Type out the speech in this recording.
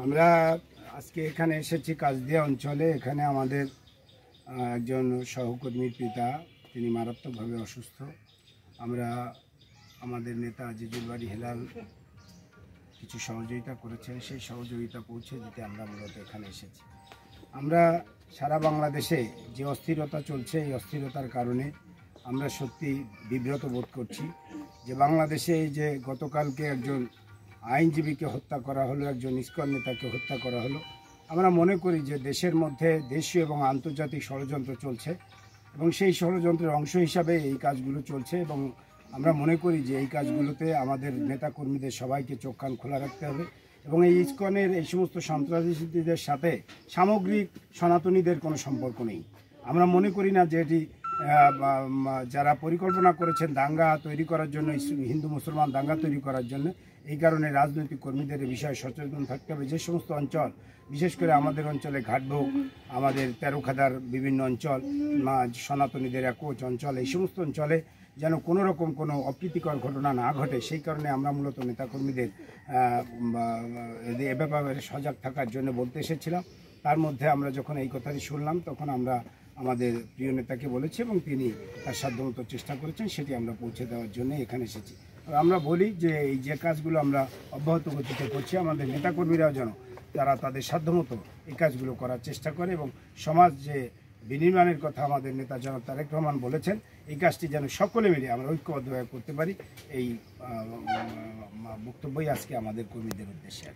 আমরা আজকে এখানে এসেছি কাজদিয়া অঞ্চলে। এখানে আমাদের একজন সহকর্মীর পিতা, তিনি মারাত্মকভাবে অসুস্থ। আমরা আমাদের নেতা আজিজুল বারী হেলাল কিছু সহযোগিতা করেছেন, সেই সহযোগিতা পৌঁছে দিতে আমরা মূলত এখানে এসেছি। আমরা সারা বাংলাদেশে যে অস্থিরতা চলছে, এই অস্থিরতার কারণে আমরা সত্যি বিব্রত বোধ করছি যে বাংলাদেশে এই যে গতকালকে একজন আইনজীবীকে হত্যা করা হলো, একজন ইসকন নেতাকে হত্যা করা হলো। আমরা মনে করি যে দেশের মধ্যে দেশীয় এবং আন্তর্জাতিক ষড়যন্ত্র চলছে এবং সেই ষড়যন্ত্রের অংশ হিসাবে এই কাজগুলো চলছে এবং আমরা মনে করি যে এই কাজগুলোতে আমাদের নেতাকর্মীদের সবাইকে চোখ কান খোলা রাখতে হবে এবং এই ইসকনের এই সমস্ত সন্ত্রাসীদের সাথে সামগ্রিক সনাতনীদের কোনো সম্পর্ক নেই। আমরা মনে করি না যে এটি যারা পরিকল্পনা করেছেন দাঙ্গা তৈরি করার জন্য, হিন্দু মুসলমান দাঙ্গা তৈরি করার জন্য, এই কারণে রাজনৈতিক কর্মীদের এই বিষয়ে সচেতন থাকতে হবে। যে সমস্ত অঞ্চল, বিশেষ করে আমাদের অঞ্চলে ঘাটভোগ, আমাদের তেরোখাদার বিভিন্ন অঞ্চল, সনাতনীদের একোচ অঞ্চল, এই সমস্ত অঞ্চলে যেন কোনো রকম কোনো অপ্রীতিকর ঘটনা না ঘটে, সেই কারণে আমরা মূলত নেতাকর্মীদের এ ব্যাপারে সজাগ থাকার জন্য বলতে এসেছিলাম। তার মধ্যে আমরা যখন এই কথাটি শুনলাম তখন আমরা আমাদের প্রিয় নেতাকে বলেছি এবং তিনি তার সাধ্যমতো চেষ্টা করেছেন, সেটি আমরা পৌঁছে দেওয়ার জন্য এখানে এসেছি। আমরা বলি যে এই যে কাজগুলো আমরা অব্যাহত গতিতে করছি, আমাদের নেতাকর্মীরাও যেন তারা তাদের সাধ্যমতো এই কাজগুলো করার চেষ্টা করে এবং সমাজ যে বিনির্মাণের কথা আমাদের নেতা জনাব তারেক রহমান বলেছেন, এই কাজটি যেন সকলে মিলে আমরা ঐক্যবদ্ধভাবে করতে পারি, এই বক্তব্যই আজকে আমাদের কর্মীদের উদ্দেশ্যে।